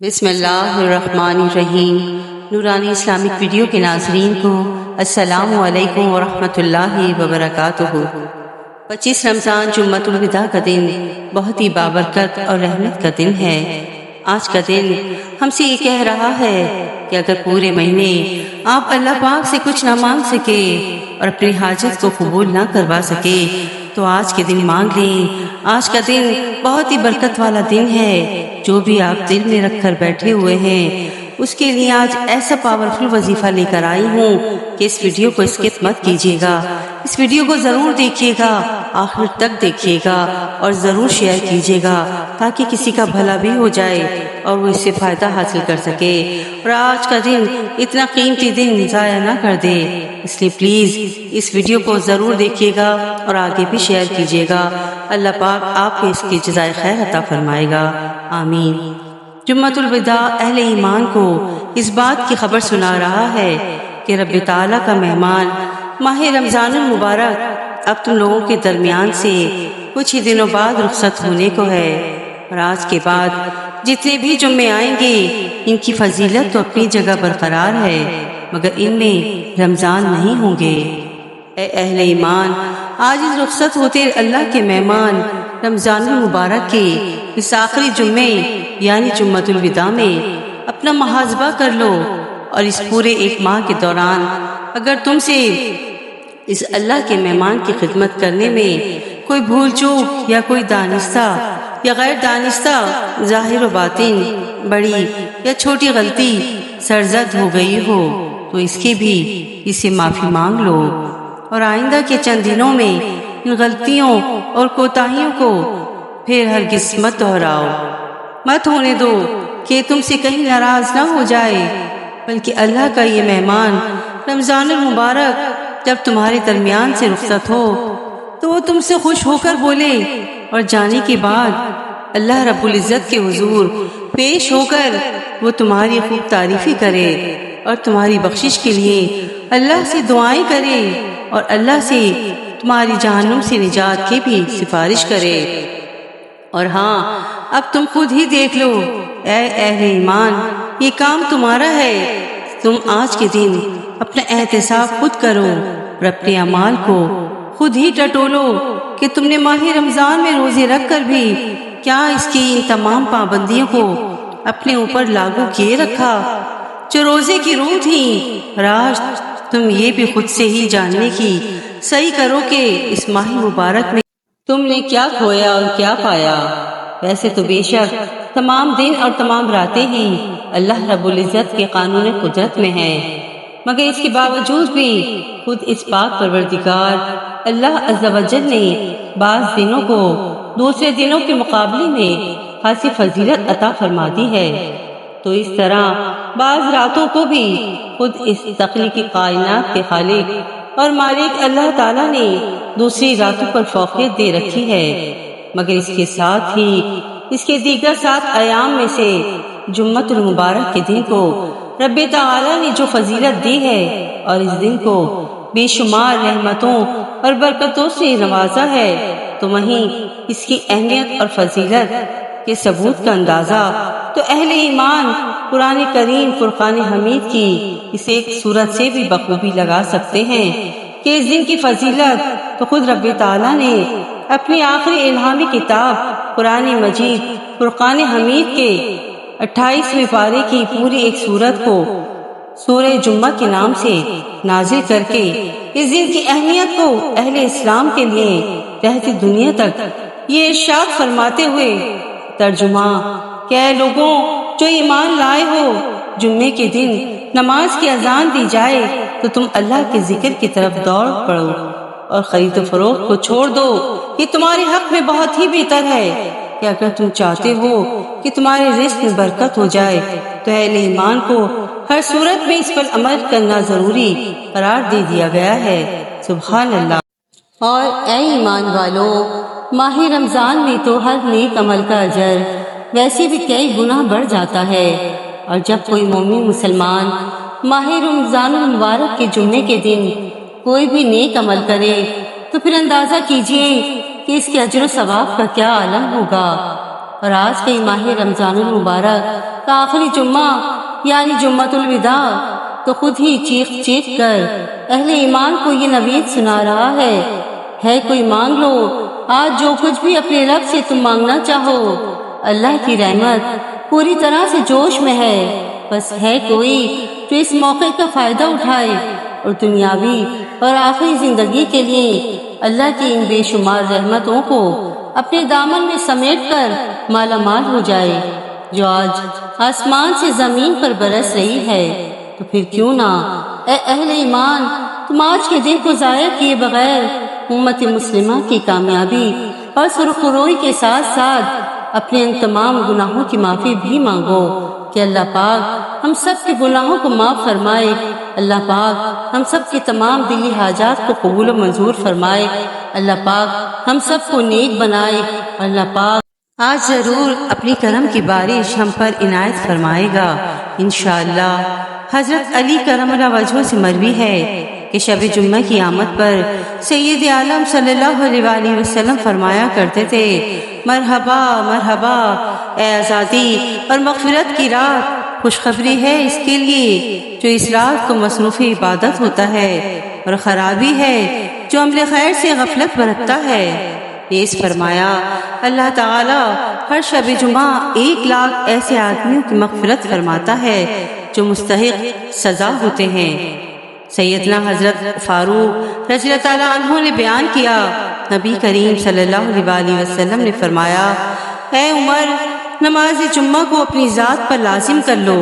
بسم اللہ الرحمن الرحیم۔ نورانی اسلامک ویڈیو کے ناظرین کو السلام علیکم ورحمۃ اللہ وبرکاتہ۔ 25 رمضان جمعۃ الوداع کا دن بہت ہی بابرکت اور رحمت کا دن ہے۔ آج کا دن ہم سے یہ کہہ رہا ہے کہ اگر پورے مہینے آپ اللہ پاک سے کچھ نہ مانگ سکے اور اپنی حاجت کو قبول نہ کروا سکے تو آج کے دن مانگ لیں۔ آج کا دن بہت ہی برکت والا دن ہے۔ جو بھی آپ دل میں رکھ کر بیٹھے ہوئے ہیں اس کے لیے آج ایسا پاورفل وظیفہ لے کر آئی ہوں کہ اس ویڈیو کو اسکپ مت کیجیے گا۔ اس ویڈیو کو ضرور دیکھیے گا، آخر تک دیکھیے گا اور ضرور شیئر کیجیے گا تاکہ کسی کا بھلا بھی ہو جائے اور وہ اس سے فائدہ حاصل کر سکے اور آج کا دن اتنا قیمتی دن ضائع نہ کر دے۔ اس لیے پلیز اس ویڈیو کو ضرور دیکھیے گا اور آگے بھی شیئر کیجیے گا۔ اللہ پاک آپ کو اس کی جزائے خیر عطا فرمائے گا، آمین۔ جمعۃ الوداع اہل ایمان کو اس بات کی خبر سنا رہا ہے کہ رب تعالیٰ کا مہمان ماہ رمضان المبارک اب تم لوگوں کے درمیان سے کچھ ہی دنوں بعد رخصت ہونے کو ہے، اور آج کے بعد جتنے بھی جمعے آئیں گے ان کی فضیلت تو اپنی جگہ برقرار ہے، مگر ان میں رمضان نہیں ہوں گے۔ اے اہل ایمان، آج اس رخصت ہوتے اللہ کے مہمان رمضان المبارک کے اس آخری جمعے یعنی جمعۃ الوداع میں اپنا محاسبہ کر لو، اور اس پورے ایک ماہ کے دوران اگر تم سے اس اللہ کے مہمان کی خدمت کرنے میں کوئی بھول چوک یا کوئی دانستہ یا غیر دانستہ ظاہر و باطن بڑی یا چھوٹی غلطی سرزد ہو گئی ہو تو اس کی بھی اسے معافی مانگ لو، اور آئندہ کے چند دنوں میں ان غلطیوں اور کوتاہیوں کو پھر ہرگز مت دہراؤ۔ مت ہونے دو کہ تم سے کہیں ناراض نہ ہو جائے، بلکہ اللہ کا یہ مہمان رمضان المبارک جب تمہارے درمیان سے رخصت ہو تو وہ تم سے خوش ہو کر بولے اور جانے کے بعد اللہ رب العزت کے حضور پیش ہو کر وہ تمہاری خوب تعریفی کرے اور تمہاری بخشش کے لیے اللہ سے دعائیں کرے اور اللہ سے تمہاری جہنم سے نجات کی بھی سفارش کرے۔ اور ہاں، اب تم خود ہی دیکھ لو اے اہل ایمان، یہ کام تمہارا ہے۔ تم آج کے دن اپنا احتساب خود کرو اور اپنے اعمال کو خود ہی ٹٹولو کہ تم نے ماہ رمضان میں روزے رکھ کر بھی کیا اس کی ان تمام پابندیوں کو اپنے اوپر لاگو کیے رکھا جو روزے کی روح تھیں۔ اور آج تم یہ بھی خود سے ہی جاننے کی صحیح کرو کہ اس ماہ مبارک میں تم نے کیا کھویا اور کیا پایا۔ ویسے تو بے شک تمام دن اور تمام راتیں ہی اللہ رب العزت کے قانون قدرت میں ہیں، مگر اس کے باوجود بھی خود اس پاک پروردگار اللہ عز و جل نے بعض دنوں کو دوسرے دنوں کے مقابلے میں خاصی فضیلت عطا فرما دی ہے، تو اس طرح بعض راتوں کو بھی خود اس تخلیقی کائنات کے خالق اور مالک اللہ تعالیٰ نے دوسری راتوں پر فوقیت دے رکھی ہے، مگر اس کے ساتھ ہی اس کے دیگر 7 ایام میں سے جمعۃ المبارک کے دن کو رب تعالیٰ نے جو فضیلت دی ہے اور اس دن کو بے شمار رحمتوں اور برکتوں سے نوازا ہے، تو وہیں اس کی اہمیت اور فضیلت کے ثبوت کا اندازہ تو اہل ایمان قرآن کریم فرقان حمید کی اس ایک سورت سے بھی بخوبی لگا سکتے ہیں کہ اس دن کی فضیلت تو خود رب تعالیٰ نے اپنی آخری الہامی کتاب قرآن مجید فرقان حمید کے 28ویں پارے کی پوری ایک سورت کو سورہ جمعہ کے نام سے نازل کر کے اس دن کی اہمیت کو اہل اسلام کے لیے رہتی دنیا تک یہ ارشاد فرماتے ہوئے ترجمہ کہ اے لوگوں جو ایمان لائے ہو، جمعے کے دن نماز کی اذان دی جائے تو تم اللہ کے ذکر کی طرف دوڑ پڑو اور خرید و فروخت کو چھوڑ دو، یہ تمہارے حق میں بہت ہی بہتر ہے کہ اگر تم چاہتے ہو کہ تمہارے رزق میں برکت ہو جائے تو اہل ایمان کو ہر صورت میں اس پر عمل کرنا ضروری قرار دے دیا گیا ہے۔ سبحان اللہ۔ اور اے ایمان والو، ماہ رمضان میں تو ہر نیک عمل کا اجر ویسے بھی کئی گنا بڑھ جاتا ہے، اور جب کوئی مومن مسلمان ماہ رمضان المبارک کے جمعے کے دن کوئی بھی نیک عمل کرے تو پھر اندازہ کیجئے کہ اس کے اجر و ثواب کا کیا عالم ہوگا۔ اور آج کا ماہ رمضان المبارک کا آخری جمعہ یعنی جمعۃ الوداع تو خود ہی چیخ چیخ کر اہل ایمان کو یہ نوید سنا رہا ہے کوئی مانگ لو، آج جو کچھ بھی اپنے رب سے تم مانگنا چاہو، اللہ کی رحمت پوری طرح سے جوش میں ہے، بس ہے کوئی جو اس موقع کا فائدہ اٹھائے اور دنیاوی اور آخری زندگی کے لیے اللہ کی ان بے شمار رحمتوں کو اپنے دامن میں سمیٹ کر مالا مال ہو جائے جو آج آسمان سے زمین پر برس رہی ہے۔ تو پھر کیوں نہ اے اہل ایمان تم آج کے دن کو ضائع کیے بغیر امت مسلمہ کی کامیابی اور سرخروئی کے ساتھ ساتھ اپنے ان تمام گناہوں کی معافی بھی مانگو کہ اللہ پاک ہم سب کے گناہوں کو معاف فرمائے، اللہ پاک ہم سب کی تمام دلی حاجات کو قبول و منظور فرمائے، اللہ پاک ہم سب کو نیک بنائے، اللہ پاک آج ضرور اپنی کرم کی بارش ہم پر عنایت فرمائے گا انشاءاللہ۔ حضرت علی کرم اللہ وجہہ سے مروی ہے کہ شب جمعہ کی آمد پر سید عالم صلی اللہ علیہ وآلہ وسلم فرمایا کرتے تھے، مرحبا مرحبا اے آزادی اور مغفرت کی رات، خوشخبری ہے اس کے لیے جو اس رات کو مصروف عبادت ہوتا ہے، اور خرابی ہے جو عمل خیر سے غفلت برتتا ہے۔ نیز فرمایا اللہ تعالی ہر شب جمعہ 1,00,000 ایسے آدمیوں کی مغفرت فرماتا ہے جو مستحق سزا ہوتے ہیں۔ سیدنا حضرت فاروق رضی اللہ تعالیٰ عنہ نے بیان کیا، نبی کریم صلی اللہ علیہ وآلہ وسلم نے فرمایا، اے عمر نماز جمعہ کو اپنی ذات پر لازم کر لو،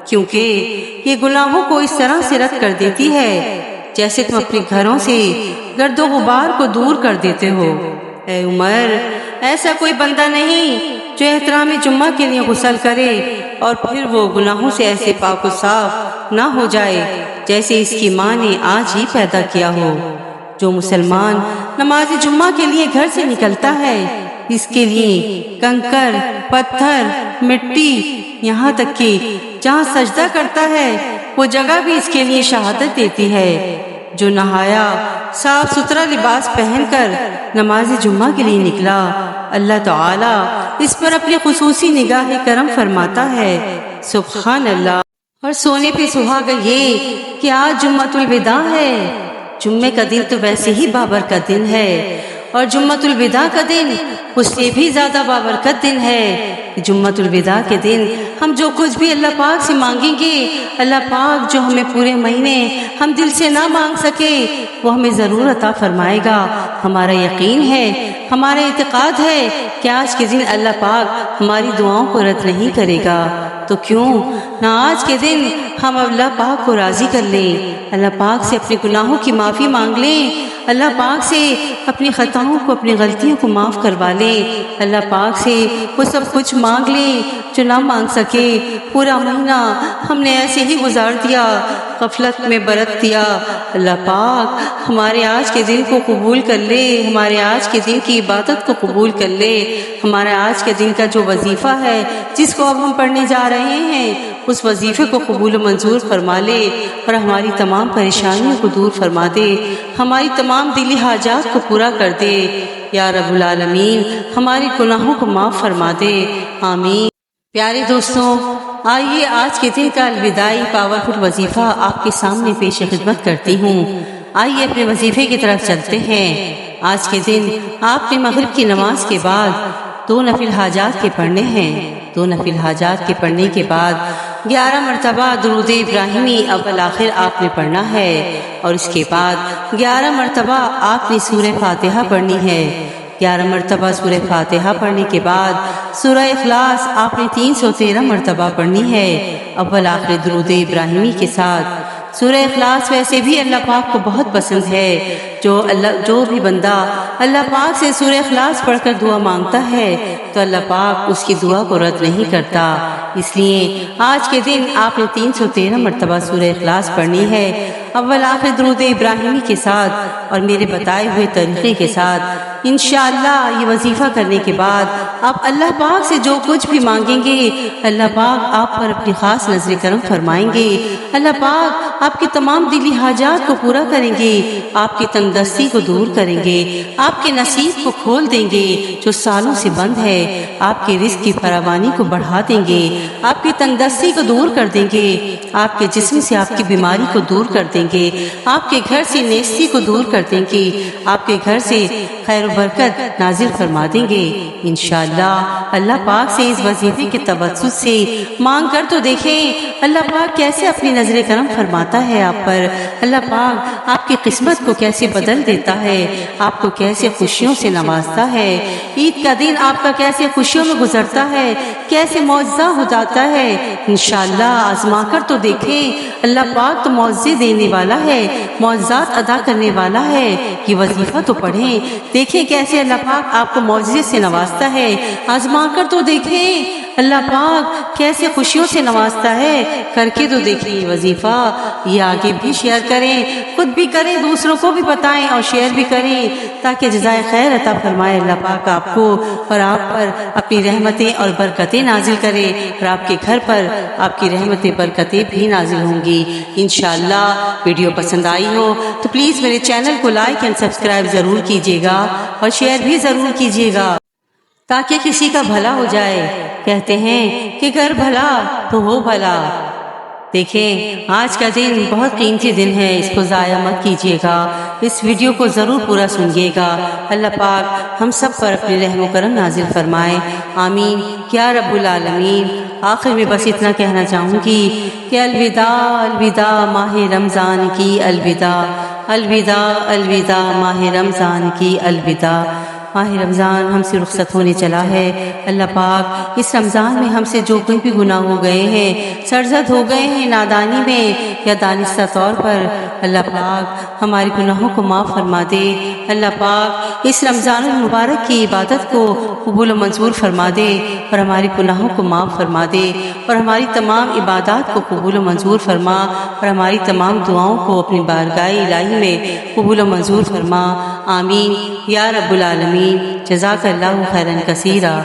کیونکہ یہ گناہوں کو اس طرح سے رد کر دیتی ہے جیسے تم اپنے گھروں سے گرد و غبار کو دور کر دیتے ہو۔ اے عمر ایسا کوئی بندہ نہیں جو احترام جمعہ کے لیے غسل کرے اور پھر وہ گناہوں سے ایسے پاک و صاف نہ ہو جائے جیسے اس کی ماں نے آج ہی پیدا کیا ہو۔ جو مسلمان نماز جمعہ کے لیے گھر سے نکلتا ہے اس کے لیے کنکر، پتھر، مٹی، یہاں تک کہ جہاں سجدہ کرتا ہے وہ جگہ بھی اس کے لیے شہادت دیتی ہے۔ جو نہایا صاف ستھرا لباس پہن کر نماز جمعہ کے لیے نکلا، اللہ تعالیٰ اس پر اپنی خصوصی نگاہ کرم فرماتا ہے، سبحان اللہ۔ اور سونے پہ سہاگا یہ کہ آج جمعۃ الوداع ہے۔ جمعے کا دن تو ویسے ہی بابرکت دن ہے، اور جمعۃ الوداع کا دن اس سے بھی زیادہ بابرکت دن ہے۔ جمعۃ الوداع کے دن ہم جو کچھ بھی اللہ پاک سے مانگیں گے، اللہ پاک جو ہمیں پورے مہینے ہم دل سے نہ مانگ سکے وہ ہمیں ضرور عطا فرمائے گا۔ ہمارا یقین ہے، ہمارا اعتقاد ہے کہ آج کے دن اللہ پاک ہماری دعاؤں کو رد نہیں کرے گا۔ تو کیوں نہ آج کے دن ہم اللہ پاک کو راضی کر لیں، اللہ پاک سے اپنے گناہوں کی معافی مانگ لیں، اللہ پاک سے اپنی خطاؤں کو، اپنی غلطیوں کو معاف کروا لیں، اللہ پاک سے وہ سب کچھ مانگ لیں جو نہ مانگ سکے۔ پورا مہینہ ہم نے ایسے ہی گزار دیا، غفلت میں برت دیا، اللہ پاک ہمارے آج کے دن کو قبول کر لے، ہمارے آج کے دن کی عبادت کو قبول کر لے، ہمارے آج کے دن کا جو وظیفہ ہے جس کو اب ہم پڑھنے جا رہے ہیں اس وظیفے کو قبول و منظور فرما لے، اور ہماری تمام پریشانیوں کو دور فرما دے، ہماری تمام دلی حاجات کو پورا کر دے، یا رب العالمین ہمارے گناہوں کو معاف فرما دے، آمین۔ پیارے دوستوں، آئیے آج کے دن کا الوداعی پاورفل وظیفہ آپ کے سامنے پیش خدمت کرتی ہوں۔ آئیے اپنے وظیفے کی طرف چلتے ہیں۔ آج کے دن آپ نے مغرب کی نماز کے بعد 2 نفل حاجات کے پڑھنے ہیں۔ 2 نفل حاجات کے پڑھنے کے بعد 11 مرتبہ درود ابراہیمی اول آخر آپ نے پڑھنا ہے، اور اس کے بعد 11 مرتبہ آپ نے سورہ فاتحہ پڑھنی ہے۔ 11 مرتبہ سورہ فاتحہ پڑھنے کے بعد سورہ اخلاص آپ نے 313 مرتبہ پڑھنی ہے اول آخر درود ابراہیمی کے ساتھ۔ سورہ اخلاص ویسے بھی اللہ پاک کو بہت پسند ہے، جو بھی بندہ اللہ پاک سے سورہ اخلاص پڑھ کر دعا مانگتا ہے تو اللہ پاک اس کی دعا کو رد نہیں کرتا۔ اس لیے آج کے دن آپ نے 313 مرتبہ سورہ اخلاص پڑھنی ہے، اول آخر درود ابراہیمی کے ساتھ اور میرے بتائے ہوئے طریقے کے ساتھ انشاءاللہ یہ وظیفہ کرنے کے بعد آپ اللہ پاک سے جو کچھ بھی مانگیں گے اللہ پاک آپ پر اپنی خاص نظر کرم فرمائیں گے۔ اللہ پاک آپ کی تمام دلی حاجات کو پورا کریں گے، آپ کی تنگ دستی کو دور کریں گے، آپ کے نصیب کو کھول دیں گے جو سالوں سے بند ہے، آپ کے رزق کی فراوانی کو بڑھا دیں گے، آپ کی تنگ دستی کو دور کر دیں گے، آپ کے جسم سے آپ کی بیماری کو دور کر دیں گے، آپ کے گھر سے نیستی کو دور کر دیں گے، آپ کے گھر سے خیر و برکت نازل فرما دیں گے انشاءاللہ۔ اللہ پاک سے اس وظیفے کے توسط سے مانگ کر تو دیکھیں اللہ پاک کیسے اپنی نظر کرم فرماتا ہے آپ پر، اللہ پاک آپ کی قسمت کو کیسے بدل دیتا ہے، آپ کو کیسے خوشیوں سے نوازتا ہے، عید کا دن آپ کا کیسے خوشیوں میں گزرتا ہے، کیسے معجزہ ہو جاتا ہے انشاءاللہ۔ آزما کر تو دیکھیں اللہ پاک تو معجزے دینے والا ہے، معجزات ادا کرنے والا ہے۔ یہ وظیفہ تو پڑھیں، دیکھیں کیسے اللہ پاک آپ کو معجزے سے نوازتا ہے، آزما کر تو دیکھیں اللہ پاک کیسے خوشیوں سے نوازتا ہے، کر کے تو دیکھیں یہ وظیفہ۔ یہ آگے بھی شیئر کریں، خود بھی کریں، دوسروں کو بھی بتائیں اور شیئر بھی کریں تاکہ جزائے خیر عطا فرمائے اللہ پاک آپ کو اور آپ پر اپنی رحمتیں اور برکتیں نازل کرے، اور آپ کے گھر پر آپ کی رحمتیں برکتیں بھی نازل ہوں گی انشاءاللہ۔ ویڈیو پسند آئی ہو تو پلیز میرے چینل کو لائک اینڈ سبسکرائب ضرور کیجیے گا اور شیئر بھی ضرور کیجیے گا تاکہ کسی کا بھلا ہو جائے۔ کہتے ہیں کہ گھر بھلا تو ہو بھلا۔ دیکھیں آج کا دن بہت قیمتی دن ہے، اس کو ضائع مت کیجیے گا، اس ویڈیو کو ضرور پورا سنیے گا۔ اللہ پاک ہم سب پر اپنے رحم و کرم نازل فرمائے، آمین یا رب العالمین۔ آخر میں بس اتنا کہنا چاہوں گی کہ الوداع الوداع ماہ رمضان کی، الوداع الوداع الوداع ماہ رمضان کی، الوداع۔ ماہ رمضان ہم سے رخصت ہونے چلا ہے، اللہ پاک اس رمضان میں ہم سے جو کوئی بھی گناہ ہو گئے ہیں، سرزد ہو گئے ہیں نادانی میں یا دانستہ طور پر، اللہ پاک ہمارے گناہوں کو معاف فرما دے۔ اللہ پاک اس رمضان المبارک کی عبادت کو قبول و منظور فرما دے اور ہمارے گناہوں کو معاف فرما دے اور ہماری تمام عبادات کو قبول و منظور فرما اور ہماری تمام دعاؤں کو اپنی بارگاہ الہی میں قبول و منظور فرما، آمین یا رب العالمین۔ جزاک اللہ خیرا کثیرا۔